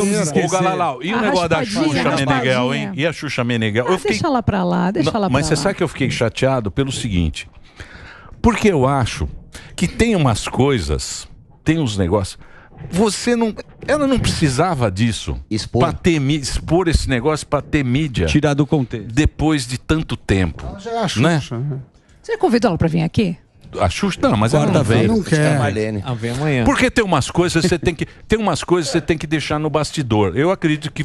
Ô, Galalau, e o negócio da Xuxa Meneghel, hein? E a Xuxa Meneghel? Deixa ela pra lá, deixa ela pra lá. Mas você sabe que eu fiquei chateado pelo seguinte. Porque eu acho que tem umas coisas, tem uns negócios... Ela não precisava disso. Expor esse negócio pra ter mídia. Tirar do contexto. Depois de tanto tempo. Ela já é a Xuxa, né? Você convidou ela pra vir aqui? A Xuxa, não, mas ela não vem. Não quer. Ela vem amanhã. Porque tem umas coisas você tem que você tem que deixar no bastidor. Eu acredito que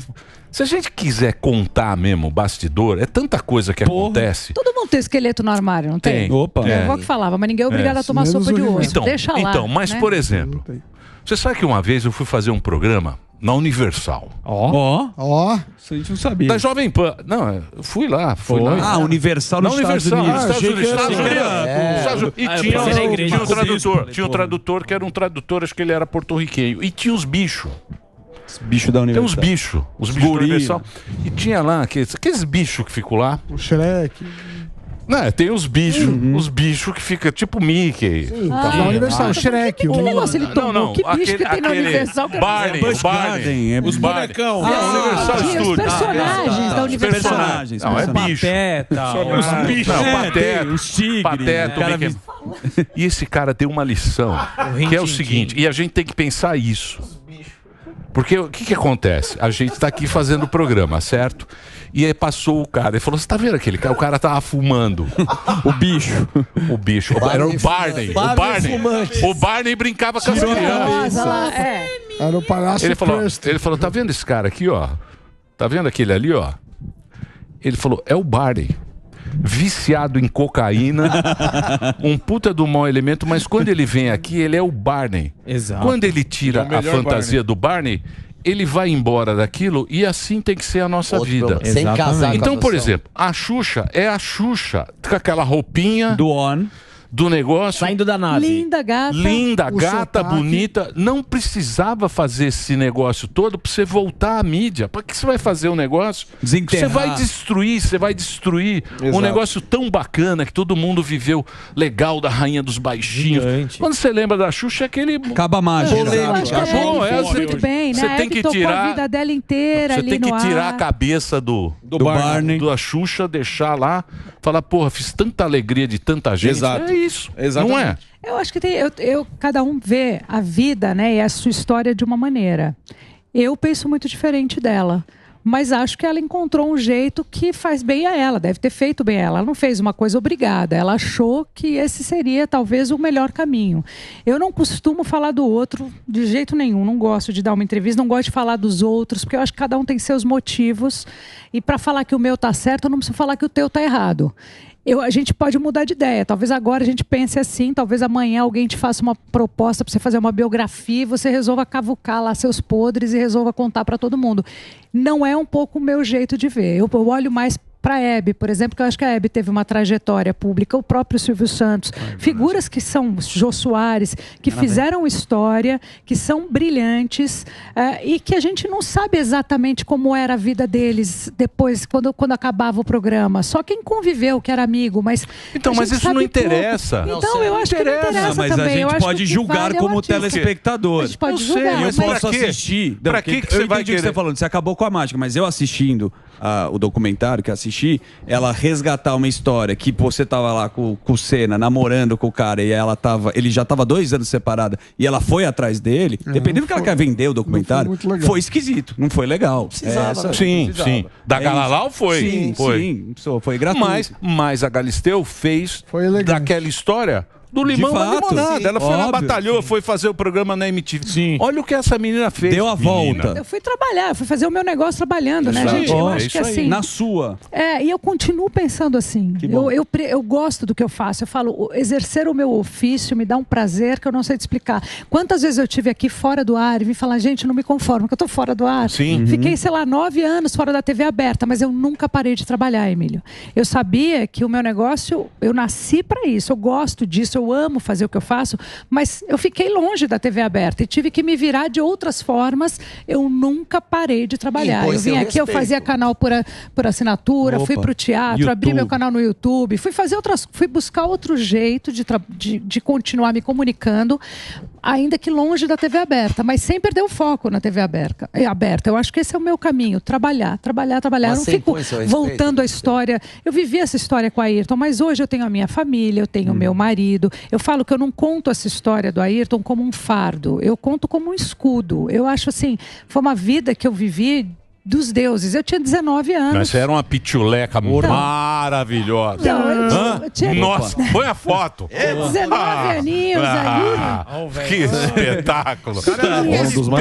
se a gente quiser contar mesmo o bastidor, é tanta coisa que acontece. Todo mundo tem esqueleto no armário, não tem? Opa. Minha avó que falava, mas ninguém é obrigado a tomar sopa de osso. Então, Deixa lá. então, mas né? por exemplo, você sabe que uma vez eu fui fazer um programa na Universal. Ó. Isso a gente não sabia. Da Jovem Pan. Não, eu fui lá. Ah, Universal nos Estados Unidos. E tinha um tradutor. Tinha um tradutor que era um tradutor, acho que ele era porto-riquenho. E tinha os bichos. Bicho da Universal. Tem os bichos. Os bichos da Universal. E tinha lá aqueles bichos que ficam lá. O Shrek. Não, tem os bichos que ficam tipo Mickey. Sim, tá na Universal, o Shrek. Que negócio ele tomou? Não, Que bicho que tem na Universal? Barney, Os bonecão. Os personagens da Universal. Não, é bicho. Os bichos. Não, Pateta. Os tigres. Pateta. E esse cara tem uma lição, que é o seguinte, e a gente tem que pensar isso. Porque o que acontece? A gente tá aqui fazendo o programa, certo? E aí passou o cara, ele falou, você tá vendo aquele cara? O cara tava fumando. O bicho. O bicho. Era o Barney. O Barney brincava com as crianças. Era o palhaço ele falou, tá vendo esse cara aqui, ó? Tá vendo aquele ali, ó? Ele falou, é o Barney. Viciado em cocaína, um puta do mau elemento, mas quando ele vem aqui, ele é o Barney. Exato. Quando ele tira a fantasia do Barney, ele vai embora daquilo e assim tem que ser a nossa vida. Sem casar. Então, por exemplo, a Xuxa é a Xuxa, com aquela roupinha do negócio. Saindo da nave. Linda, gata. Linda, gata, bonita. Não precisava fazer esse negócio todo pra você voltar à mídia. Pra que você vai fazer um negócio? Desenterrar. Você vai destruir um negócio tão bacana que todo mundo viveu legal da Rainha dos Baixinhos. Gigante. Quando você lembra da Xuxa, é aquele... Acaba a mágica. Acabou, muito bem, né? Você tem que tirar a vida dela inteira Você ali tem que no tirar a ar. cabeça do Barney. da Xuxa, deixar lá, falar, porra, fiz tanta alegria de tanta gente. Exato. É isso. Exatamente. Não é? Eu acho que cada um vê a vida, né, e a sua história de uma maneira. Eu penso muito diferente dela. Mas acho que ela encontrou um jeito que faz bem a ela, deve ter feito bem a ela. Ela não fez uma coisa obrigada, ela achou que esse seria talvez o melhor caminho. Eu não costumo falar do outro de jeito nenhum, não gosto de dar uma entrevista, não gosto de falar dos outros, porque eu acho que cada um tem seus motivos. E para falar que o meu tá certo, eu não preciso falar que o teu tá errado. A gente pode mudar de ideia. Talvez agora a gente pense assim, talvez amanhã alguém te faça uma proposta para você fazer uma biografia e você resolva cavucar lá seus podres e resolva contar para todo mundo. Não é um pouco o meu jeito de ver. Eu olho mais para a Hebe, por exemplo, que eu acho que a Hebe teve uma trajetória pública, o próprio Silvio Santos, figuras que são Jô Soares, que fizeram história, que são brilhantes e que a gente não sabe exatamente como era a vida deles depois, quando acabava o programa. Só quem conviveu, que era amigo, mas... Então, mas isso não interessa. Pouco. Então, eu acho que não interessa mas também. a gente pode julgar como telespectador. A gente pode julgar. Eu posso assistir. Pra que você vai querer? O que você está falando? Você acabou com a mágica, mas eu assistindo o documentário que assisti, ela resgatar uma história que você tava lá com o Senna, namorando com o cara, e ele já tava 2 anos separada, e ela foi atrás dele, dependendo do que ela quer vender o documentário, foi esquisito, não foi legal. Sim. Da Galalau foi. Sim, foi gratuito. Mas a Galisteu fez daquela história do limão à limonada. Ela foi lá, batalhou, foi fazer o programa na MTV. Sim. Olha o que essa menina fez. Deu a volta. Eu fui trabalhar, fui fazer o meu negócio trabalhando, né, gente? Eu acho que assim... Na sua. E eu continuo pensando assim. Eu gosto do que eu faço. Eu falo, exercer o meu ofício me dá um prazer que eu não sei te explicar. Quantas vezes eu tive aqui fora do ar e vim falar, gente, não me conformo, que eu tô fora do ar. Sim. Fiquei, sei lá, 9 anos fora da TV aberta, mas eu nunca parei de trabalhar, Emílio. Eu sabia que o meu negócio, eu nasci para isso, eu gosto disso, eu amo fazer o que eu faço, mas eu fiquei longe da TV aberta e tive que me virar de outras formas. Eu nunca parei de trabalhar. Eu vim aqui, eu fazia canal por assinatura, fui pro teatro, abri meu canal no YouTube, fui buscar outro jeito de continuar me comunicando. ainda que longe da TV aberta, mas sem perder o foco na TV aberta. Eu acho que esse é o meu caminho, trabalhar. Eu não fico voltando à história. Eu vivi essa história com o Ayrton, mas hoje eu tenho a minha família, eu tenho o meu marido. Eu falo que eu não conto essa história do Ayrton como um fardo, eu conto como um escudo. Eu acho assim, foi uma vida que eu vivi dos deuses. Eu tinha 19 anos. Mas você era uma pituleca maravilhosa. Nossa, põe a foto. 19 aninhos aí. Que espetáculo. Que espetáculo.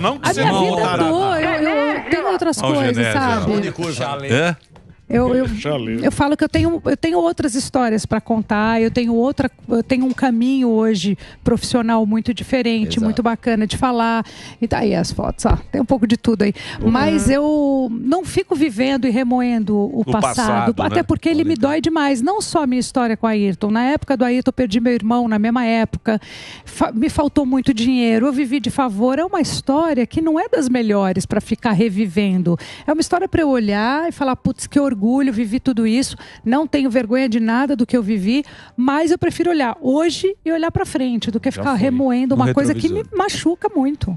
Não que você não voltará. Eu tenho outras coisas, sabe? Eu falo que eu tenho outras histórias para contar, eu tenho um caminho hoje profissional muito diferente, muito bacana de falar. E daí as fotos, tem um pouco de tudo aí. Mas eu não fico vivendo e remoendo o passado, até porque ele me dói demais. Não só a minha história com o Ayrton. Na época do Ayrton eu perdi meu irmão, na mesma época. Me faltou muito dinheiro, eu vivi de favor. É uma história que não é das melhores para ficar revivendo. É uma história para eu olhar e falar, putz, que orgulho, vivi tudo isso, não tenho vergonha de nada do que eu vivi, mas eu prefiro olhar hoje e olhar para frente do que ficar remoendo uma coisa que me machuca muito.